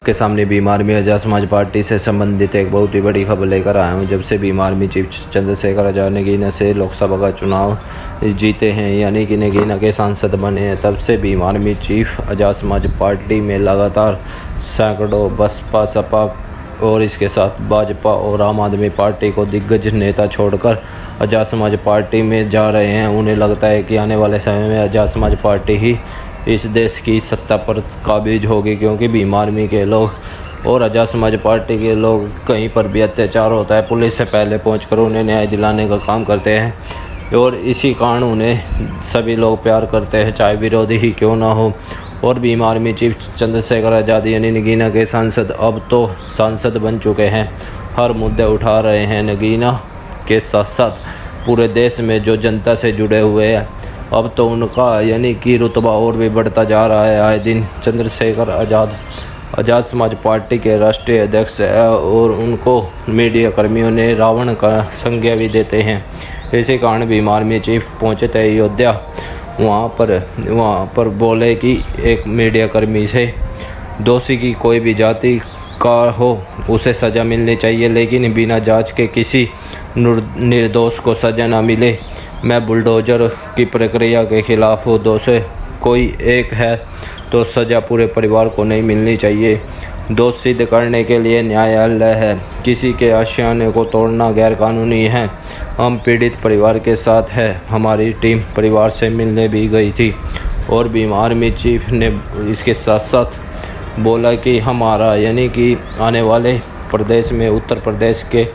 के सामने Bhim army Azad Samaj party से संबंधित एक बहुत ही बड़ी खबर लेकर आया हूं। जब से भीम आर्मी चीफ चंद्रशेखर आजाद नगीना से लोकसभा का चुनाव जीते हैं, यानी कि नगीना के सांसद बने हैं, तब से Bhim army chief Azad Samaj party में लगातार सैकड़ों बसपा, सपा और इसके साथ भाजपा और आम आदमी पार्टी को दिग्गज नेता छोड़कर आजाद समाज पार्टी में जा रहे हैं। उन्हें लगता है कि आने वाले समय में आजाद समाज पार्टी ही इस देश की सत्ता पर काबिज होगी, क्योंकि भीम आर्मी के लोग और आजाद समाज पार्टी के लोग कहीं पर भी अत्याचार होता है, पुलिस से पहले पहुंचकर उन्हें न्याय दिलाने का काम करते हैं और इसी कारण उन्हें सभी लोग प्यार करते हैं, चाहे विरोधी ही क्यों ना हो। और भीम आर्मी चीफ चंद्रशेखर आजाद यानी नगीना के सांसद अब तो सांसद बन चुके हैं, हर मुद्दे उठा रहे हैं। नगीना के साथ साथ पूरे देश में जो जनता से जुड़े हुए हैं, अब तो उनका यानी कि रुतबा और भी बढ़ता जा रहा है। आए दिन चंद्रशेखर आजाद समाज पार्टी के राष्ट्रीय अध्यक्ष है और उनको मीडिया कर्मियों ने रावण का संज्ञा भी देते हैं। इसी कारण भीम आर्मी चीफ पहुँचे थे अयोध्या। वहाँ पर बोले कि एक मीडिया कर्मी से दोषी की कोई भी जाति का हो उसे सज़ा मिलनी चाहिए, लेकिन बिना जांच के किसी निर्दोष को सज़ा ना मिले। मैं बुलडोजर की प्रक्रिया के खिलाफ हूँ। दोषी कोई एक है तो सज़ा पूरे परिवार को नहीं मिलनी चाहिए। दोष सिद्ध करने के लिए न्यायालय है, किसी के आशियाने को तोड़ना गैरकानूनी है। हम पीड़ित परिवार के साथ है। हमारी टीम परिवार से मिलने भी गई थी और भीम आर्मी चीफ ने इसके साथ साथ बोला कि हमारा यानी कि आने वाले प्रदेश में उत्तर प्रदेश के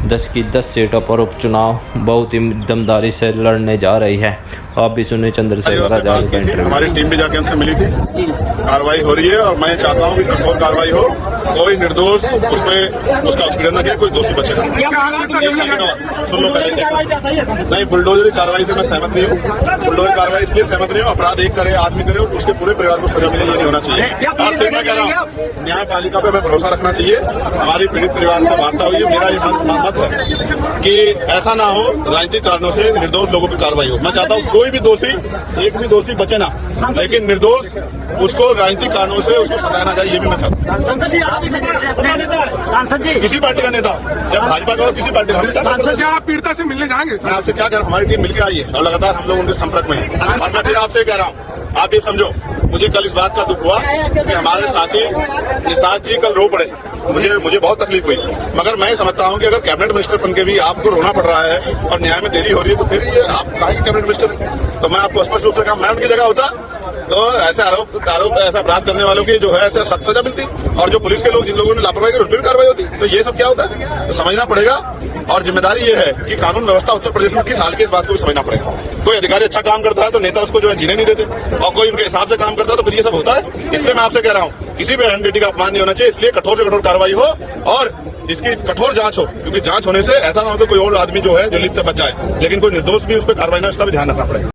10 की 10 सीटों पर उपचुनाव बहुत ही दमदारी से लड़ने जा रही है। आप भी सुने चंद्रशेखर आजाद का इंटरव्यू। हमारी टीम भी जाके हमसे मिली थी। कार्रवाई हो रही है और मैं चाहता हूँ कि कठोर कार्रवाई हो, कोई निर्दोष उसमें उसका उत्पीड़न न किया, कोई दोषी बचे। सुन लो पहले। नहीं, बुलडोजरी कार्रवाई से मैं सहमत नहीं हूँ। बुलडोजरी कार्रवाई इसलिए सहमत नहीं हूँ, अपराध एक करे, आदमी करे, उसके पूरे परिवार को सजा मिले, ये नहीं होना चाहिए। आपसे मैं कह रहा हूँ, न्यायपालिका पे हमें भरोसा रखना चाहिए। हमारी पीड़ित परिवार से वार्ता हुई है। मेरा ये मत है कि ऐसा ना हो राजनीतिक कारणों से निर्दोष लोगों की कार्रवाई हो। मैं चाहता हूँ कोई भी दोषी, एक भी दोषी बचे ना, लेकिन निर्दोष उसको राजनीतिक कारणों से उसको सताया ना जाए, ये भी मैं चाहता हूँ। सांसद जी किसी पार्टी का नेता, जब भाजपा का हो किसी पार्टी का सांसद, आप पीड़िता से मिलने जाएंगे? मैं आपसे क्या कह रहा हूँ, हमारी टीम मिलकर आई है और लगातार हम लोग उनके संपर्क में हैं। और मैं फिर आपसे कह रहा हूँ, आप ये समझो, मुझे कल इस बात का दुख हुआ कि हमारे साथी निषाद जी कल रो पड़े। मुझे बहुत तकलीफ हुई, मगर मैं समझता हूं कि अगर कैबिनेट मिनिस्टर बन के भी आपको रोना पड़ रहा है और न्याय में देरी हो रही है, तो फिर ये आप काहे कैबिनेट मिनिस्टर? तो मैं आपको स्पष्ट रूप से कहा, मैं उनकी जगह होता तो ऐसे आरोप ऐसा अपराध करने वालों की जो है ऐसे सख्त सजा मिलती, और जो पुलिस के लोग जिन लोगों ने लापरवाही की उन पर भी कार्रवाई होती। तो ये सब क्या होता है, तो समझना पड़ेगा। और जिम्मेदारी ये है कि कानून व्यवस्था उत्तर प्रदेश में किस हाल की, इस बात को भी समझना पड़ेगा। कोई अधिकारी अच्छा काम करता है तो नेता उसको जो है जीने नहीं देते, और कोई उनके हिसाब से काम करता है तो फिर ये सब होता है। इसलिए मैं आपसे कह रहा हूँ, किसी भी आइडेंटिटी का अपमान नहीं होना चाहिए। इसलिए कठोर से कठोर कार्रवाई हो और इसकी कठोर जांच हो, क्योंकि जांच होने से ऐसा ना हो कि कोई और आदमी जो है जो लिप्त बच जाए, लेकिन कोई निर्दोष भी उस पर कार्रवाई ना, इसका भी ध्यान रखना पड़ेगा।